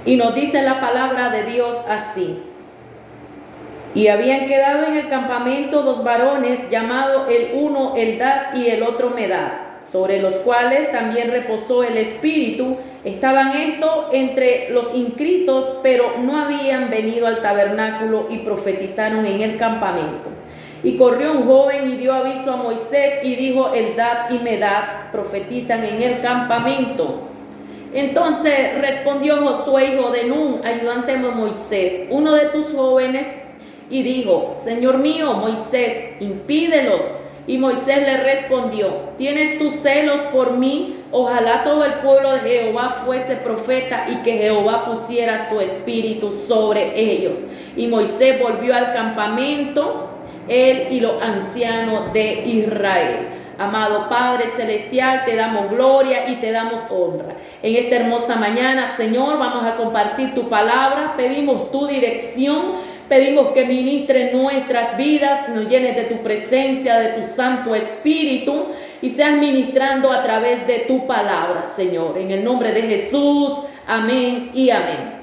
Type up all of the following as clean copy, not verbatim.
Y nos dice la palabra de Dios así: y habían quedado en el campamento 2 varones, llamados el uno Eldad y el otro Medad, sobre los cuales también reposó el Espíritu. Estaban estos entre los inscritos, pero no habían venido al tabernáculo, y profetizaron en el campamento. Y corrió un joven y dio aviso a Moisés y dijo: Eldad y Medad profetizan en el campamento. Entonces respondió Josué, hijo de Nun, ayudante de Moisés, uno de tus jóvenes, y dijo: Señor mío Moisés, impídelos. Y Moisés le respondió: ¿tienes tus celos por mí? Ojalá todo el pueblo de Jehová fuese profeta, y que Jehová pusiera su espíritu sobre ellos. Y Moisés volvió al campamento, él y los ancianos de Israel. Amado Padre Celestial, te damos gloria y te damos honra. En esta hermosa mañana, Señor, vamos a compartir tu palabra. Pedimos tu dirección. Pedimos que ministres nuestras vidas, nos llenes de tu presencia, de tu Santo Espíritu, y seas ministrando a través de tu palabra, Señor. En el nombre de Jesús, amén y amén.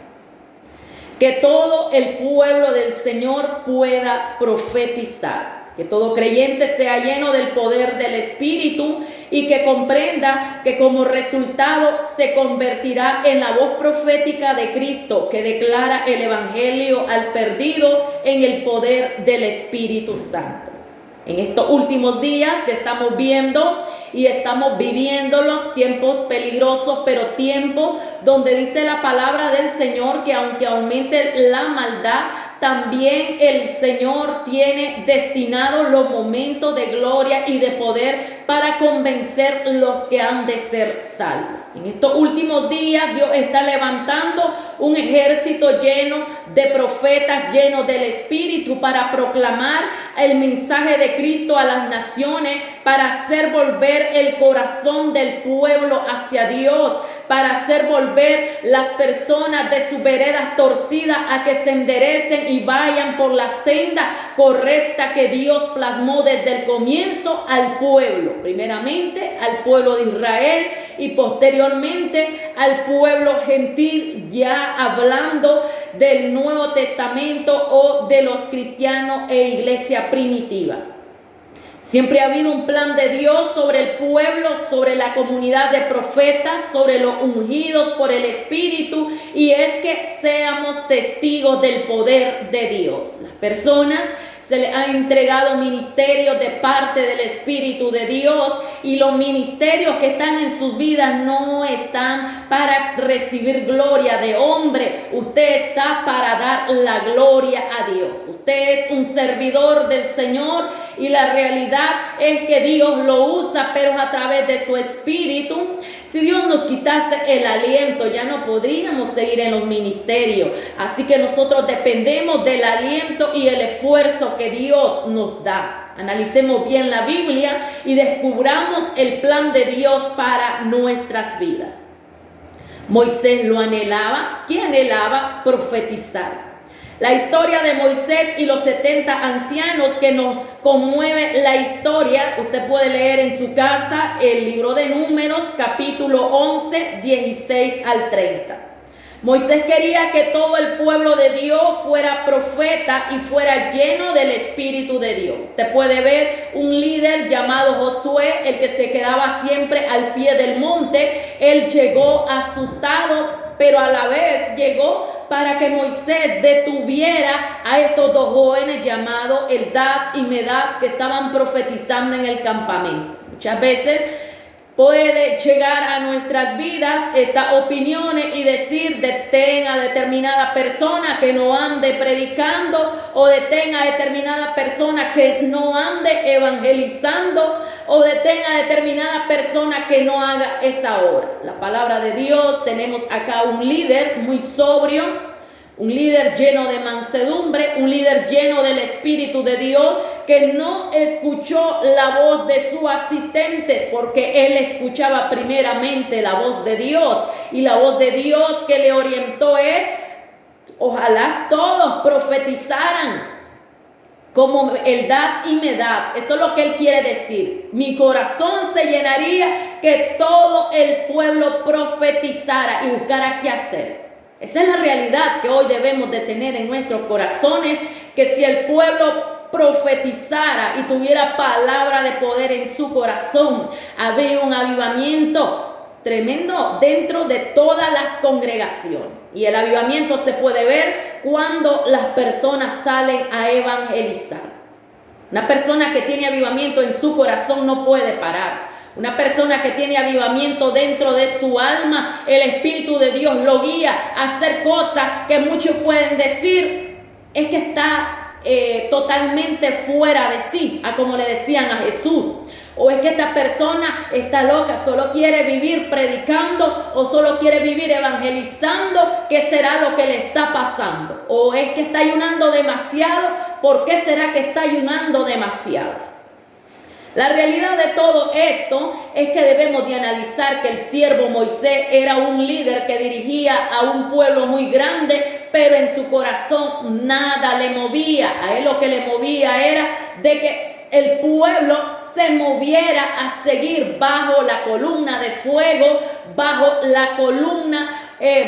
Que todo el pueblo del Señor pueda profetizar. Que todo creyente sea lleno del poder del Espíritu y que comprenda que como resultado se convertirá en la voz profética de Cristo, que declara el Evangelio al perdido en el poder del Espíritu Santo. En estos últimos días que estamos viendo y estamos viviendo los tiempos peligrosos, pero tiempos donde dice la palabra del Señor que aunque aumente la maldad, también el Señor tiene destinados los momentos de gloria y de poder para convencer los que han de ser salvos. En estos últimos días Dios está levantando un ejército lleno de profetas, llenos del Espíritu, para proclamar el mensaje de Cristo a las naciones, para hacer volver el corazón del pueblo hacia Dios, para hacer volver las personas de sus veredas torcidas a que se enderecen y vayan por la senda correcta que Dios plasmó desde el comienzo al pueblo. Primeramente al pueblo de Israel y posteriormente al pueblo gentil, ya hablando del Nuevo Testamento o de los cristianos e iglesia primitiva. Siempre ha habido un plan de Dios sobre el pueblo, sobre la comunidad de profetas, sobre los ungidos por el Espíritu, y es que seamos testigos del poder de Dios. Las personas se les ha entregado ministerios de parte del Espíritu de Dios, y los ministerios que están en sus vidas no están para recibir gloria de hombre. Usted está para dar la gloria a Dios. Usted es un servidor del Señor, y la realidad es que Dios lo usa, pero es a través de su Espíritu. Si Dios nos quitase el aliento, ya no podríamos seguir en los ministerios. Así que nosotros dependemos del aliento y el esfuerzo que Dios nos da. Analicemos bien la Biblia y descubramos el plan de Dios para nuestras vidas. Moisés lo anhelaba. ¿Qué anhelaba? Profetizar. La historia de Moisés y los 70 ancianos que nos conmueve la historia, usted puede leer en su casa el libro de Números, capítulo 11, 16 al 30. Moisés quería que todo el pueblo de Dios fuera profeta y fuera lleno del Espíritu de Dios. Usted puede ver un líder llamado Josué, el que se quedaba siempre al pie del monte. Él llegó asustado, pero a la vez llegó para que Moisés detuviera a estos dos jóvenes llamados Eldad y Medad, que estaban profetizando en el campamento. Muchas veces puede llegar a nuestras vidas estas opiniones y decir: detén a determinada persona que no ande predicando, o detén a determinada persona que no ande evangelizando, o detén a determinada persona que no haga esa obra. La palabra de Dios, tenemos acá un líder muy sobrio, un líder lleno de mansedumbre, un líder lleno del Espíritu de Dios, que no escuchó la voz de su asistente, porque él escuchaba primeramente la voz de Dios, y la voz de Dios que le orientó es: ojalá todos profetizaran como Eldad y Medad. Eso es lo que él quiere decir. Mi corazón se llenaría que todo el pueblo profetizara y buscara qué hacer. Esa es la realidad que hoy debemos de tener en nuestros corazones, que si el pueblo profetizara y tuviera palabra de poder en su corazón, habría un avivamiento tremendo dentro de todas las congregaciones. Y el avivamiento se puede ver cuando las personas salen a evangelizar. Una persona que tiene avivamiento en su corazón no puede parar. Una persona que tiene avivamiento dentro de su alma, el Espíritu de Dios lo guía a hacer cosas que muchos pueden decir es que está totalmente fuera de sí, a como le decían a Jesús. O es que esta persona está loca, solo quiere vivir predicando o solo quiere vivir evangelizando. ¿Qué será lo que le está pasando? O es que está ayunando demasiado. ¿Por qué será que está ayunando demasiado? La realidad de todo esto es que debemos de analizar que el siervo Moisés era un líder que dirigía a un pueblo muy grande, pero en su corazón nada le movía. A él lo que le movía era de que el pueblo se moviera a seguir bajo la columna de fuego, bajo la columna,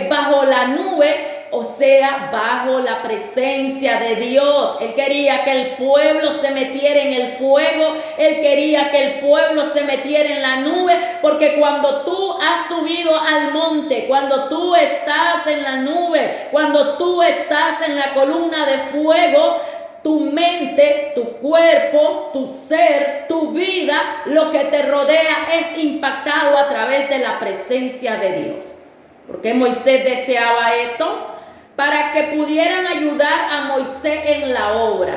bajo la nube, o sea, bajo la presencia de Dios. Él quería que el pueblo se metiera en el fuego, él quería que el pueblo se metiera en la nube, porque cuando tú has subido al monte, cuando tú estás en la nube, cuando tú estás en la columna de fuego, tu mente, tu cuerpo, tu ser, tu vida, lo que te rodea es impactado a través de la presencia de Dios. ¿Por qué Moisés deseaba esto? Para que pudieran ayudar a Moisés en la obra.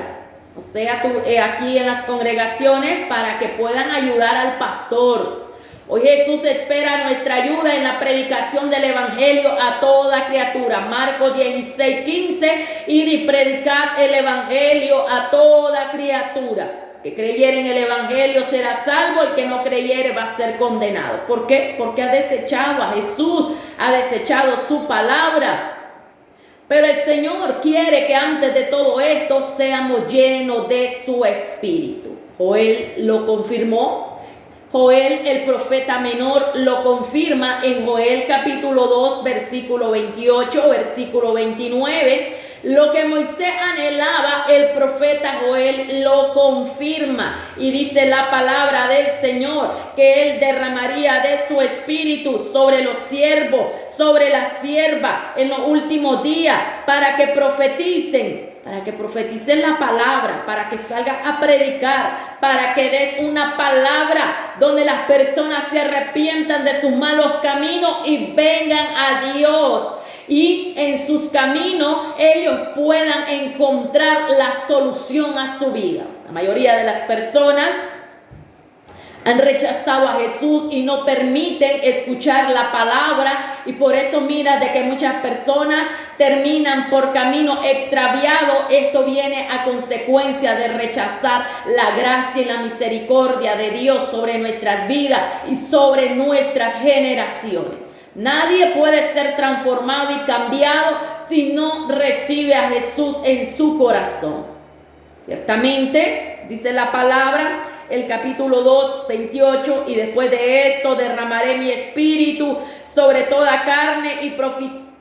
O sea, aquí en las congregaciones, para que puedan ayudar al pastor. Hoy Jesús espera nuestra ayuda en la predicación del evangelio a toda criatura. Marcos 16:15, ir y predicar el evangelio a toda criatura. Que creyere en el evangelio será salvo, el que no creyere va a ser condenado. ¿Por qué? Porque ha desechado a Jesús, ha desechado su palabra. Pero el Señor quiere que antes de todo esto seamos llenos de su Espíritu. Joel lo confirmó. Joel, el profeta menor, lo confirma en Joel capítulo 2, versículo 28, versículo 29. Lo que Moisés anhelaba, el profeta Joel lo confirma. Y dice la palabra del Señor que Él derramaría de su espíritu sobre los siervos, sobre la sierva en los últimos días, para que profeticen la palabra, para que salgan a predicar, para que den una palabra donde las personas se arrepientan de sus malos caminos y vengan a Dios. Y en sus caminos ellos puedan encontrar la solución a su vida. La mayoría de las personas han rechazado a Jesús y no permiten escuchar la palabra, y por eso mira de que muchas personas terminan por camino extraviado. Esto viene a consecuencia de rechazar la gracia y la misericordia de Dios sobre nuestras vidas y sobre nuestras generaciones. Nadie puede ser transformado y cambiado si no recibe a Jesús en su corazón. Ciertamente, dice la palabra, el capítulo 2, 28, y después de esto derramaré mi espíritu sobre toda carne y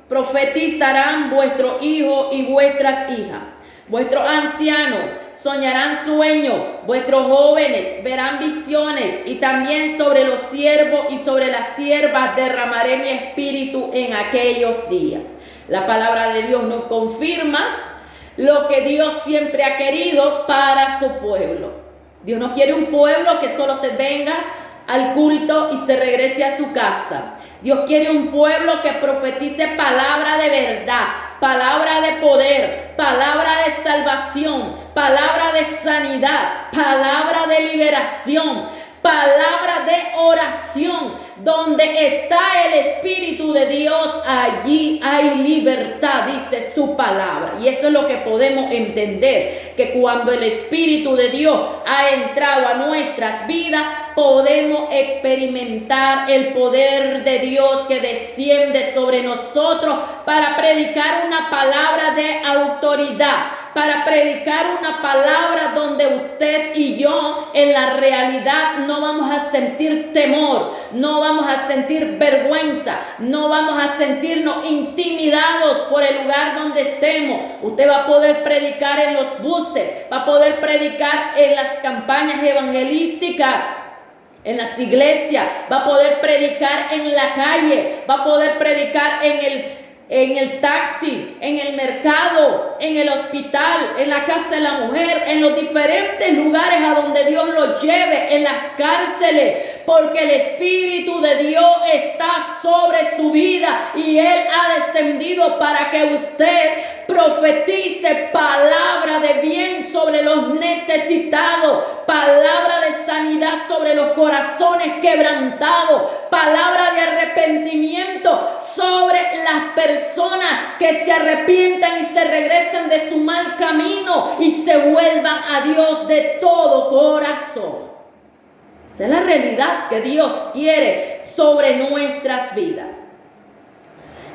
profetizarán vuestros hijos y vuestras hijas. Vuestros ancianos soñarán sueños, vuestros jóvenes verán visiones, y también sobre los siervos y sobre las siervas derramaré mi espíritu en aquellos días. La palabra de Dios nos confirma lo que Dios siempre ha querido para su pueblo. Dios no quiere un pueblo que solo te venga al culto y se regrese a su casa. Dios quiere un pueblo que profetice palabra de verdad, palabra de poder, palabra de salvación, palabra de sanidad, palabra de liberación, palabra de oración. Donde está el Espíritu de Dios, allí hay libertad, dice su palabra. Y eso es lo que podemos entender, que cuando el Espíritu de Dios ha entrado a nuestras vidas, podemos experimentar el poder de Dios que desciende sobre nosotros para predicar una palabra de autoridad, para predicar una palabra donde usted y yo en la realidad no vamos a sentir temor, no vamos a sentir vergüenza, no vamos a sentirnos intimidados por el lugar donde estemos. Usted va a poder predicar en los buses, va a poder predicar en las campañas evangelísticas, en las iglesias, va a poder predicar en la calle, va a poder predicar en el taxi, en el mercado, en el hospital, en la casa de la mujer, en los diferentes lugares a donde Dios lo lleve, en las cárceles, porque el Espíritu de Dios está sobre su vida y Él ha descendido para que usted profetice palabra de bien sobre los necesitados, palabra de sanidad sobre los corazones quebrantados, palabra de arrepentimiento sobre las personas que se arrepientan y se regresen de su mal camino y se vuelvan a Dios de todo corazón. Esa es la realidad que Dios quiere sobre nuestras vidas.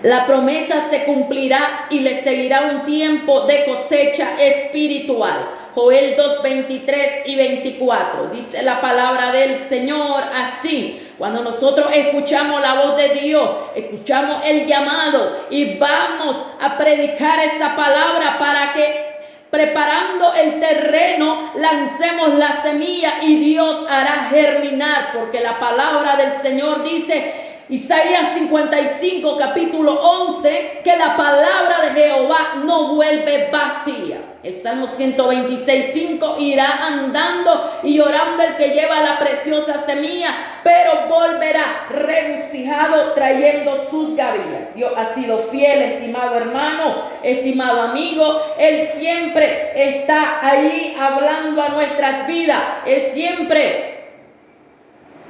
La promesa se cumplirá y le seguirá un tiempo de cosecha espiritual. Joel 2, 23 y 24. Dice la palabra del Señor así. Cuando nosotros escuchamos la voz de Dios, escuchamos el llamado y vamos a predicar esa palabra para que preparando el terreno, lancemos la semilla y Dios hará germinar, porque la palabra del Señor dice, Isaías 55, capítulo 11, que la palabra de Jehová no vuelve vacía. El Salmo 126, 5, irá andando y orando el que lleva la preciosa semilla, pero volverá regocijado trayendo sus gavillas. Dios ha sido fiel, estimado hermano, estimado amigo. Él siempre está ahí hablando a nuestras vidas. Él siempre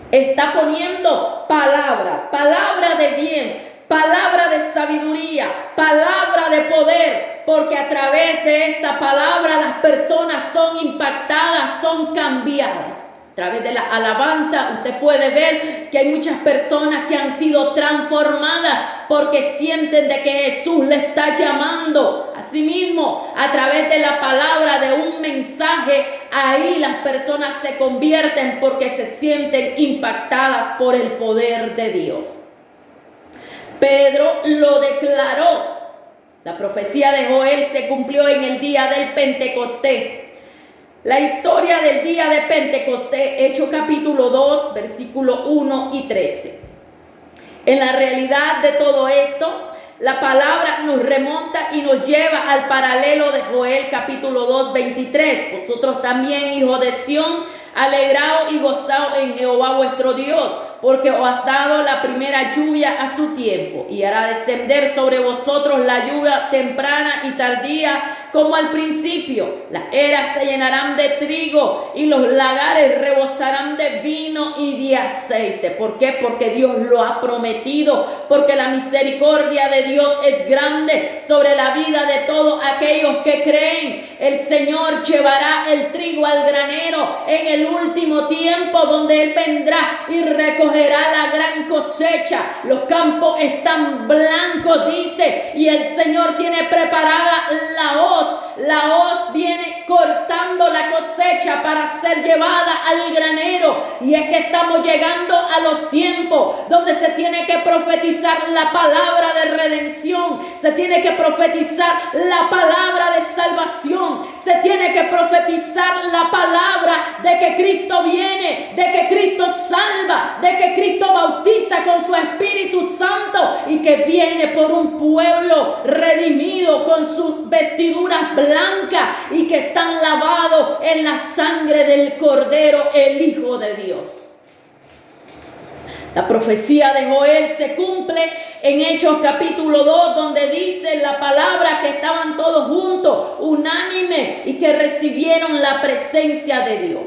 está poniendo palabra de bien, palabra de sabiduría, palabra de poder, porque a través de esta palabra las personas son impactadas, son cambiadas. A través de la alabanza usted puede ver que hay muchas personas que han sido transformadas porque sienten de que Jesús le está llamando. Asimismo, a través de la palabra, de un mensaje, ahí las personas se convierten porque se sienten impactadas por el poder de Dios. Pedro lo declaró. La profecía de Joel se cumplió en el día del Pentecostés. La historia del día de Pentecostés, Hechos capítulo 2, versículo 1 y 13. En la realidad de todo esto, la palabra nos remonta y nos lleva al paralelo de Joel capítulo 2, 23. Vosotros también, hijos de Sión, alegraos y gozaos en Jehová vuestro Dios, porque os ha dado la primera lluvia a su tiempo, y hará descender sobre vosotros la lluvia temprana y tardía, como al principio. Las eras se llenarán de trigo y los lagares rebosarán de vino y de aceite. ¿Por qué? Porque Dios lo ha prometido, porque la misericordia de Dios es grande sobre la vida de todos aquellos que creen. El Señor llevará el trigo al granero en el último tiempo, donde Él vendrá y recogerá la gran cosecha. Los campos están blancos, dice, y el Señor tiene preparada la hoz. La hoz viene cortando la cosecha para ser llevada al granero. Y es que estamos llegando a los tiempos donde se tiene que profetizar la palabra de redención, se tiene que profetizar la palabra de salvación, se tiene que profetizar la palabra de que Cristo viene, de que Cristo salva, de que Cristo bautiza con su Espíritu Santo y que viene por un pueblo redimido con sus vestiduras blancas y que están lavados en la sangre del Cordero, el Hijo de Dios. La profecía de Joel se cumple en Hechos capítulo 2, donde dice la palabra que estaban todos juntos, unánimes, y que recibieron la presencia de Dios.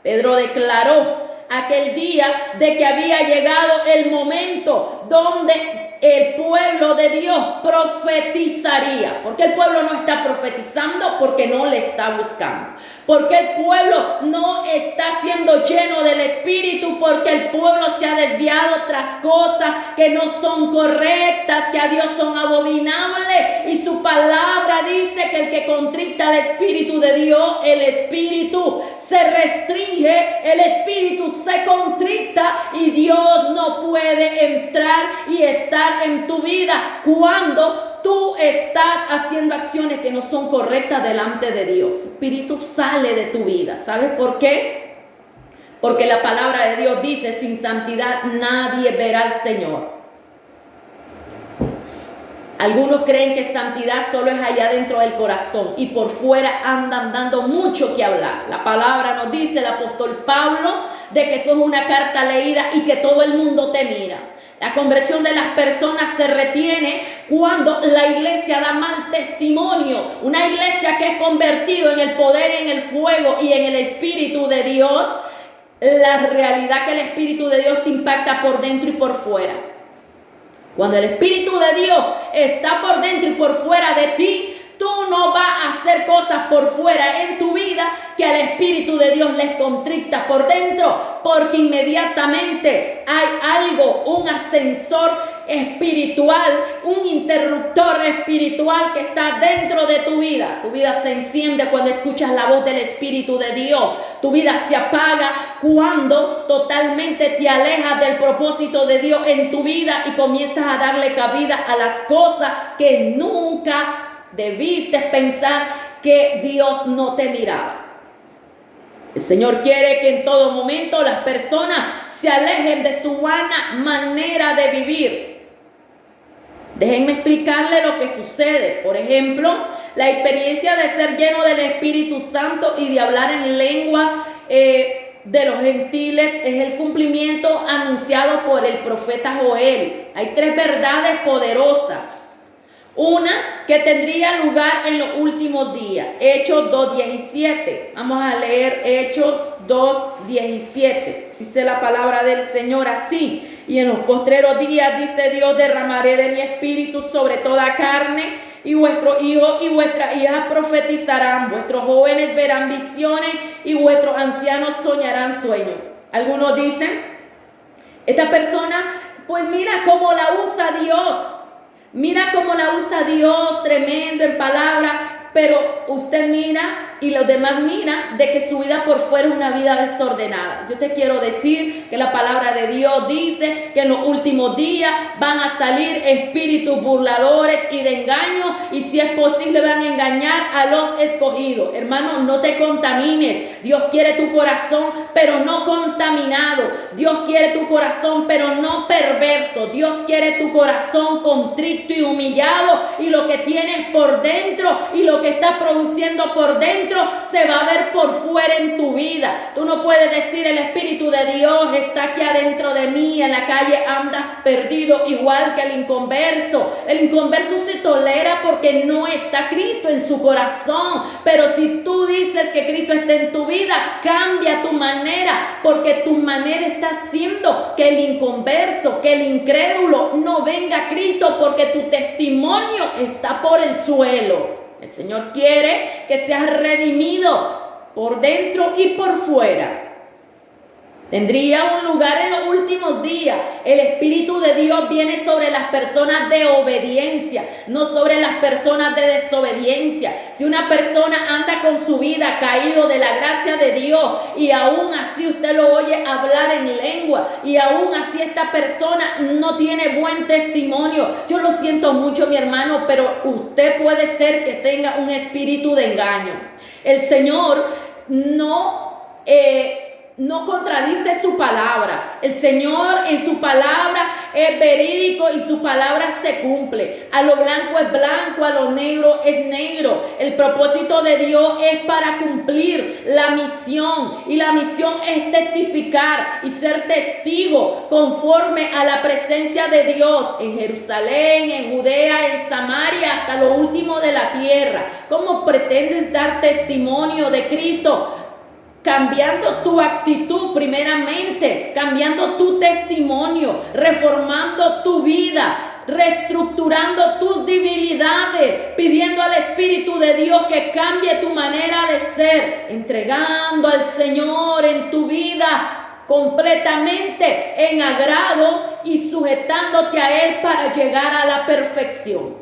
Pedro declaró aquel día de que había llegado el momento donde el pueblo de Dios profetizaría. Porque el pueblo no está profetizando, porque no le está buscando. Porque el pueblo no está siendo lleno del Espíritu, porque el pueblo se ha desviado tras cosas que no son correctas, que a Dios son abominables. Y su palabra dice que el que contrita al Espíritu de Dios, el Espíritu se restringe, el espíritu se contricta y Dios no puede entrar y estar en tu vida cuando tú estás haciendo acciones que no son correctas delante de Dios. El espíritu sale de tu vida. ¿Sabes por qué? Porque la palabra de Dios dice, sin santidad nadie verá al Señor. Algunos creen que santidad solo es allá dentro del corazón y por fuera andan dando mucho que hablar. La palabra nos dice el apóstol Pablo de que sos una carta leída y que todo el mundo te mira. La conversión de las personas se retiene cuando la iglesia da mal testimonio. Una iglesia que es convertida en el poder, en el fuego y en el Espíritu de Dios. La realidad que el Espíritu de Dios te impacta por dentro y por fuera. Cuando el Espíritu de Dios está por dentro y por fuera de ti, tú no vas a hacer cosas por fuera en tu vida que al Espíritu de Dios les contricta por dentro, porque inmediatamente hay algo, un ascensor espiritual, un interruptor espiritual que está dentro de tu vida. Tu vida se enciende cuando escuchas la voz del Espíritu de Dios. Tu vida se apaga cuando totalmente te alejas del propósito de Dios en tu vida y comienzas a darle cabida a las cosas que nunca debiste pensar que Dios no te miraba. El Señor quiere que en todo momento las personas se alejen de su vana manera de vivir. Déjenme explicarle lo que sucede. Por ejemplo, la experiencia de ser lleno del Espíritu Santo y de hablar en lengua de los gentiles es el cumplimiento anunciado por el profeta Joel. Hay 3 verdades poderosas. Una que tendría lugar en los últimos días. Hechos 2:17. Vamos a leer Hechos 2:17. Dice la palabra del Señor así. Y en los postreros días, dice Dios, derramaré de mi espíritu sobre toda carne, y vuestros hijos y vuestras hijas profetizarán, vuestros jóvenes verán visiones y vuestros ancianos soñarán sueños. Algunos dicen, esta persona, pues mira cómo la usa Dios. Mira cómo la usa Dios, tremendo en palabras, pero usted mira y los demás miran de que su vida por fuera es una vida desordenada. Yo te quiero decir que la palabra de Dios dice que en los últimos días van a salir espíritus burladores y de engaño, y si es posible van a engañar a los escogidos. Hermano, no te contamines. Dios quiere tu corazón, pero no contaminado. Dios quiere tu corazón, pero no perverso. Dios quiere tu corazón contrito y humillado, y lo que tienes por dentro y lo que estás produciendo por dentro se va a ver por fuera en tu vida. Tú no puedes decir, el Espíritu de Dios está aquí adentro de mí, en la calle andas perdido igual que el inconverso. El inconverso se tolera porque no está Cristo en su corazón, pero si tú dices que Cristo está en tu vida, cambia tu manera, porque tu manera está haciendo que el inconverso, que el incrédulo no venga a Cristo, porque tu testimonio está por el suelo. El Señor quiere que seas redimido por dentro y por fuera. Tendría un lugar en los últimos días. El Espíritu de Dios viene sobre las personas de obediencia, no sobre las personas de desobediencia. Si una persona anda con su vida caído de la gracia de Dios y aún así usted lo oye hablar en lengua y aún así esta persona no tiene buen testimonio, yo lo siento mucho, mi hermano, pero usted puede ser que tenga un espíritu de engaño. El Señor no contradice su palabra. El Señor en su palabra es verídico y su palabra se cumple. A lo blanco es blanco, a lo negro es negro. El propósito de Dios es para cumplir la misión, y la misión es testificar y ser testigo conforme a la presencia de Dios en Jerusalén, en Judea, en Samaria, hasta lo último de la tierra. ¿Cómo pretendes dar testimonio de Cristo? Cambiando tu actitud primeramente, cambiando tu testimonio, reformando tu vida, reestructurando tus debilidades, pidiendo al Espíritu de Dios que cambie tu manera de ser, entregando al Señor en tu vida completamente en agrado y sujetándote a Él para llegar a la perfección.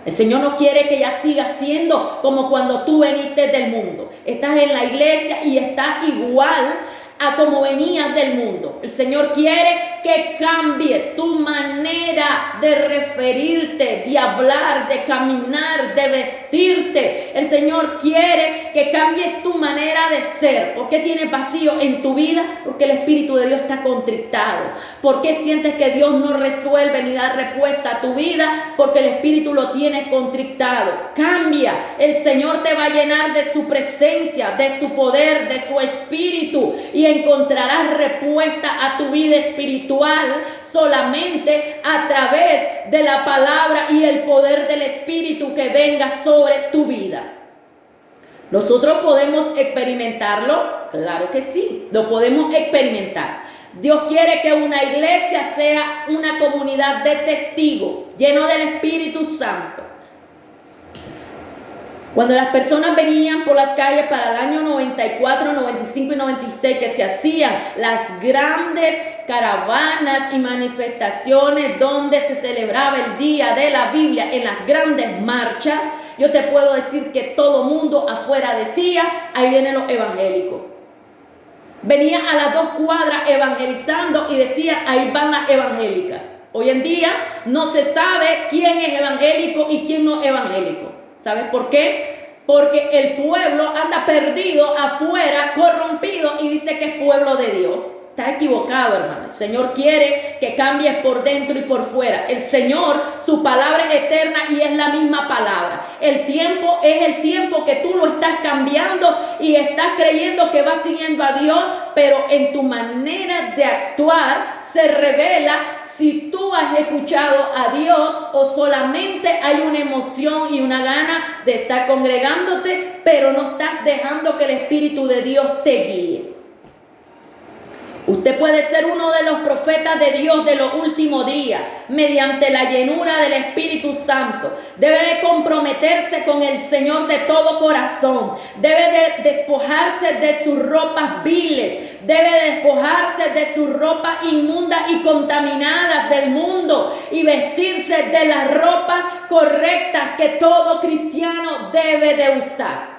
El Señor no quiere que ya sigas siendo como cuando tú veniste del mundo. Estás en la iglesia y estás igual a como venías del mundo. El Señor quiere que cambies tu manera de referirte, de hablar, de caminar, de vestirte. El Señor quiere que cambies tu manera de ser. ¿Por qué tienes vacío en tu vida? Porque el Espíritu de Dios está contristado. ¿Por qué sientes que Dios no resuelve ni da respuesta a tu vida? Porque el Espíritu lo tienes contristado. Cambia. El Señor te va a llenar de su presencia, de su poder, de su Espíritu, y encontrarás respuesta a tu vida espiritual solamente a través de la palabra y el poder del Espíritu que venga sobre tu vida. ¿Nosotros podemos experimentarlo? Claro que sí, lo podemos experimentar. Dios quiere que una iglesia sea una comunidad de testigos, lleno del Espíritu Santo. Cuando las personas venían por las calles para el año 94, 95 y 96, que se hacían las grandes caravanas y manifestaciones donde se celebraba el día de la Biblia en las grandes marchas, yo te puedo decir que todo mundo afuera decía, ahí vienen los evangélicos. Venían a las 2 cuadras evangelizando y decían, ahí van las evangélicas. Hoy en día no se sabe quién es evangélico y quién no es evangélico. ¿Sabes por qué? Porque el pueblo anda perdido afuera, corrompido, y dice que es pueblo de Dios. Está equivocado, hermano. El Señor quiere que cambies por dentro y por fuera. El Señor, su palabra es eterna y es la misma palabra. El tiempo es el tiempo que tú lo estás cambiando y estás creyendo que vas siguiendo a Dios, pero en tu manera de actuar se revela si tú has escuchado a Dios o solamente hay una emoción y una gana de estar congregándote, pero no estás dejando que el Espíritu de Dios te guíe. Usted puede ser uno de los profetas de Dios de los últimos días mediante la llenura del Espíritu Santo. Debe de comprometerse con el Señor de todo corazón. Debe de despojarse de sus ropas viles. Debe de despojarse de sus ropas inmundas y contaminadas del mundo y vestirse de las ropas correctas que todo cristiano debe de usar.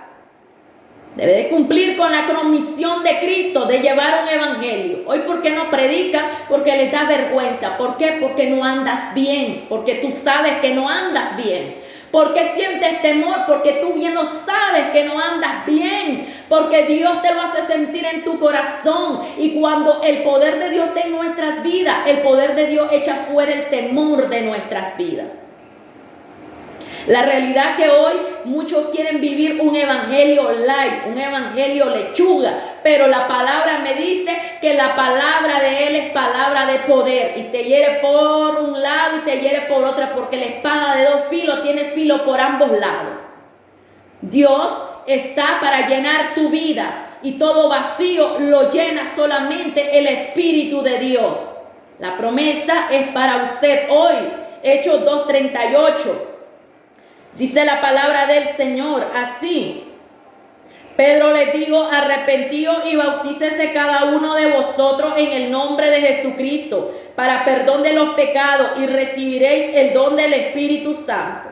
Debe de cumplir con la comisión de Cristo de llevar un evangelio. Hoy, ¿por qué no predica? Porque les da vergüenza. ¿Por qué? Porque no andas bien. Porque tú sabes que no andas bien. ¿Por qué sientes temor? Porque tú bien lo sabes que no andas bien. Porque Dios te lo hace sentir en tu corazón. Y cuando el poder de Dios está en nuestras vidas, el poder de Dios echa fuera el temor de nuestras vidas. La realidad que hoy muchos quieren vivir un evangelio light, un evangelio lechuga, pero la palabra me dice que la palabra de Él es palabra de poder y te hiere por un lado y te hiere por otra, porque la espada de 2 filos tiene filo por ambos lados. Dios está para llenar tu vida y todo vacío lo llena solamente el Espíritu de Dios. La promesa es para usted hoy. Hechos 2:38. Dice la palabra del Señor así: Pedro les dijo, arrepentíos y bautícese cada uno de vosotros en el nombre de Jesucristo para perdón de los pecados y recibiréis el don del Espíritu Santo.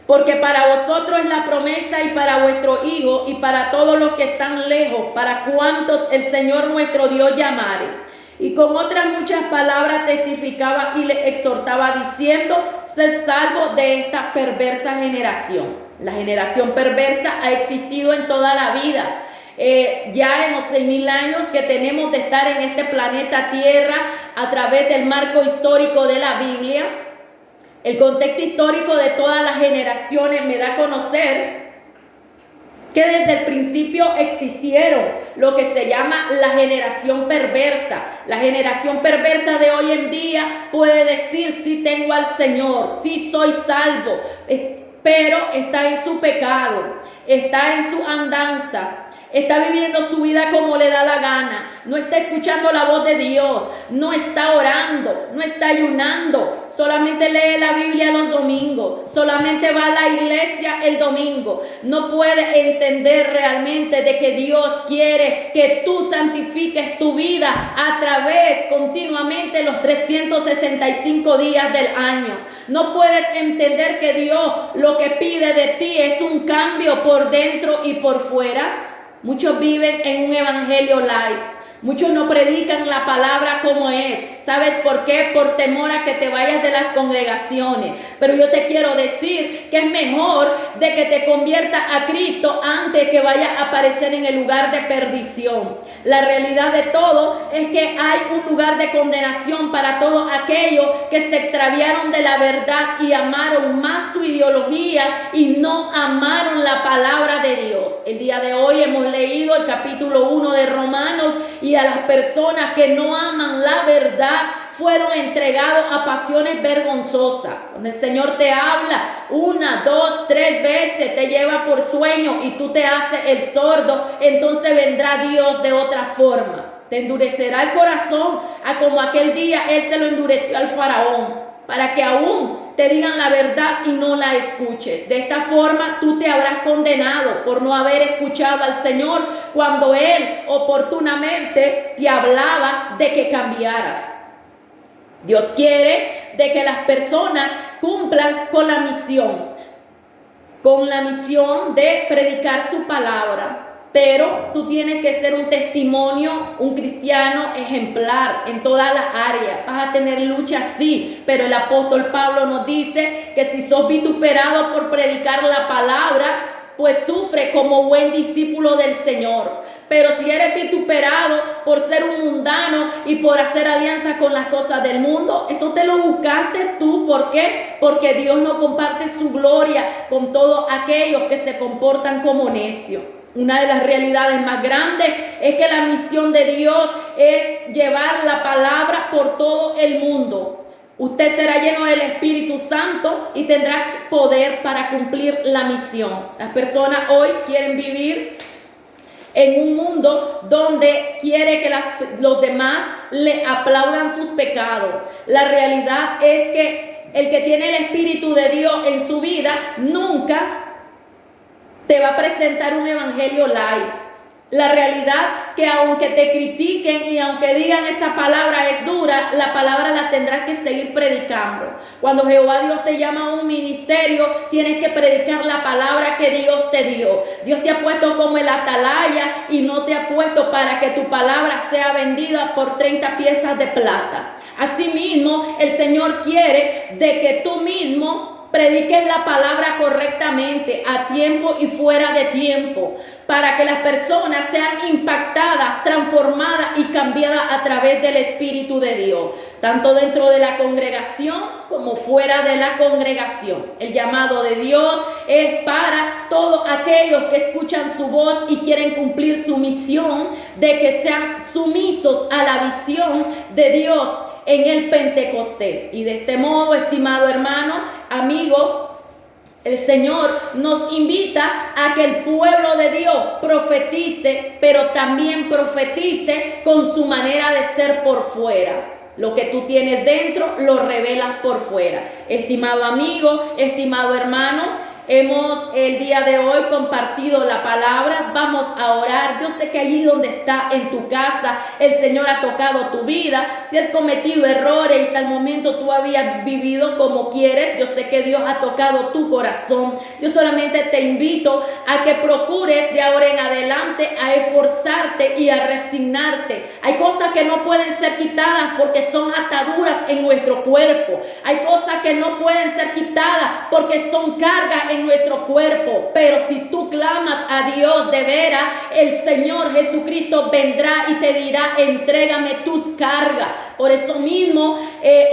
Porque para vosotros es la promesa y para vuestros hijos y para todos los que están lejos, para cuantos el Señor nuestro Dios llamare. Y con otras muchas palabras testificaba y le exhortaba diciendo, sed salvos de esta perversa generación. La generación perversa ha existido en toda la vida. Ya en los 6.000 años que tenemos de estar en este planeta Tierra a través del marco histórico de la Biblia, el contexto histórico de todas las generaciones me da a conocer que desde el principio existieron lo que se llama la generación perversa. La generación perversa de hoy en día puede decir, sí tengo al Señor, sí soy salvo, pero está en su pecado, está en su andanza, está viviendo su vida como le da la gana, no está escuchando la voz de Dios, no está orando, no está ayunando, solamente lee la Biblia los domingos, solamente va a la iglesia el domingo, no puede entender realmente de que Dios quiere que tú santifiques tu vida a través continuamente los 365 días del año. No puedes entender que Dios lo que pide de ti es un cambio por dentro y por fuera. Muchos viven en un evangelio light. Muchos no predican la palabra como es. ¿Sabes por qué? Por temor a que te vayas de las congregaciones. Pero yo te quiero decir que es mejor de que te conviertas a Cristo antes que vayas a aparecer en el lugar de perdición. La realidad de todo es que hay un lugar de condenación para todos aquellos que se extraviaron de la verdad y amaron más su ideología y no amaron la palabra de Dios. El día de hoy hemos leído el capítulo 1 de Romanos y a las personas que no aman la verdad fueron entregados a pasiones vergonzosas. Donde el Señor te habla 1, 2, 3 veces, te lleva por sueño y tú te haces el sordo, entonces vendrá Dios de otra forma. Te endurecerá el corazón a como aquel día Él se lo endureció al faraón, para que aún te digan la verdad y no la escuches. De esta forma tú te habrás condenado por no haber escuchado al Señor cuando Él oportunamente te hablaba de que cambiaras. Dios quiere de que las personas cumplan con la misión de predicar su palabra. Pero tú tienes que ser un testimonio, un cristiano ejemplar en todas las áreas. Vas a tener lucha, sí, pero el apóstol Pablo nos dice que si sos vituperado por predicar la palabra, pues sufre como buen discípulo del Señor. Pero si eres vituperado por ser un mundano y por hacer alianza con las cosas del mundo, eso te lo buscaste tú. ¿Por qué? Porque Dios no comparte su gloria con todos aquellos que se comportan como necios. Una de las realidades más grandes es que la misión de Dios es llevar la palabra por todo el mundo. Usted será lleno del Espíritu Santo y tendrá poder para cumplir la misión. Las personas hoy quieren vivir en un mundo donde quiere que los demás le aplaudan sus pecados. La realidad es que el que tiene el Espíritu de Dios en su vida nunca te va a presentar un evangelio light. La realidad que aunque te critiquen y aunque digan esa palabra es dura, la palabra la tendrás que seguir predicando. Cuando Jehová Dios te llama a un ministerio, tienes que predicar la palabra que Dios te dio. Dios te ha puesto como el atalaya y no te ha puesto para que tu palabra sea vendida por 30 piezas de plata. Asimismo, el Señor quiere de que tú mismo prediques la palabra correctamente, a tiempo y fuera de tiempo, para que las personas sean impactadas, transformadas y cambiadas a través del Espíritu de Dios, tanto dentro de la congregación como fuera de la congregación. El llamado de Dios es para todos aquellos que escuchan su voz y quieren cumplir su misión de que sean sumisos a la visión de Dios en el Pentecostés. Y de este modo, estimado hermano, amigo, el Señor nos invita a que el pueblo de Dios profetice, pero también profetice con su manera de ser por fuera. Lo que tú tienes dentro lo revelas por fuera. Estimado amigo, estimado hermano, hemos el día de hoy compartido la palabra. Vamos a orar. Yo sé que allí donde está en tu casa el Señor ha tocado tu vida. Si has cometido errores y hasta el momento tú habías vivido como quieres, yo sé que Dios ha tocado tu corazón. Yo solamente te invito a que procures de ahora en adelante a esforzarte y a resignarte. Hay cosas que no pueden ser quitadas porque son ataduras en nuestro cuerpo. Hay cosas que no pueden ser quitadas porque son cargas en nuestro cuerpo, pero si tú clamas a Dios de veras, el Señor Jesucristo vendrá y te dirá: entrégame tus cargas. Por eso mismo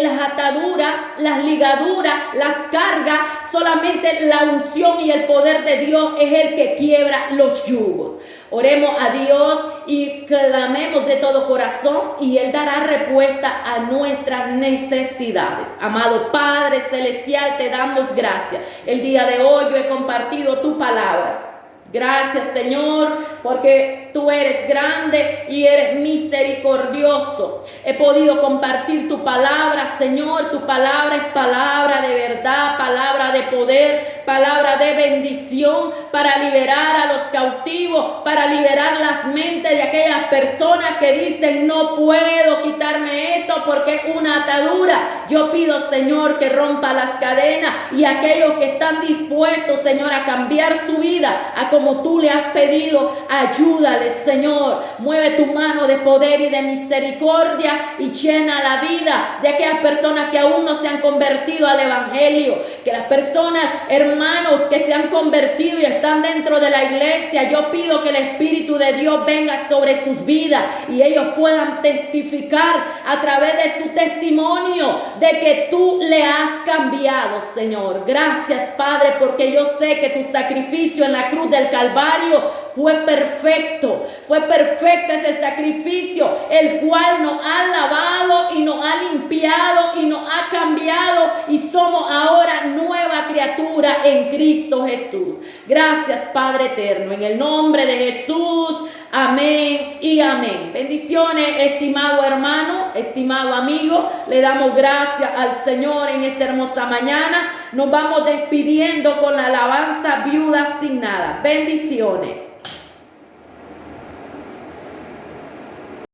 las ataduras, las ligaduras, las cargas, solamente la unción y el poder de Dios es el que quiebra los yugos. Oremos a Dios y clamemos de todo corazón y Él dará respuesta a nuestras necesidades. Amado Padre Celestial, te damos gracias. El día de hoy yo he compartido tu palabra. Gracias, Señor, porque tú eres grande y eres misericordioso. He podido compartir tu palabra, Señor. Tu palabra es palabra de verdad, palabra de poder, palabra de bendición para liberar a los cautivos, para liberar las mentes de aquellas personas que dicen: no puedo quitarme esto porque es una atadura. Yo pido, Señor, que rompa las cadenas, y aquellos que están dispuestos, Señor, a cambiar su vida a como tú le has pedido, ayúdales, Señor. Mueve tu mano de poder y de misericordia y llena la vida de aquellas personas que aún no se han convertido al evangelio. Que las personas, hermanos, que se han convertido y están dentro de la iglesia, yo pido que el Espíritu de Dios venga sobre sus vidas y ellos puedan testificar a través de su testimonio de que tú le has cambiado, Señor. Gracias, Padre, porque yo sé que tu sacrificio en la cruz del Calvario fue perfecto ese sacrificio, el cual nos ha lavado y nos ha limpiado y nos ha cambiado, y somos ahora nueva criatura en Cristo Jesús. Gracias, Padre eterno, en el nombre de Jesús, amén y amén. Bendiciones, estimado hermano, estimado amigo. Le damos gracias al Señor en esta hermosa mañana. Nos vamos despidiendo con la alabanza Viuda Asignada. Bendiciones.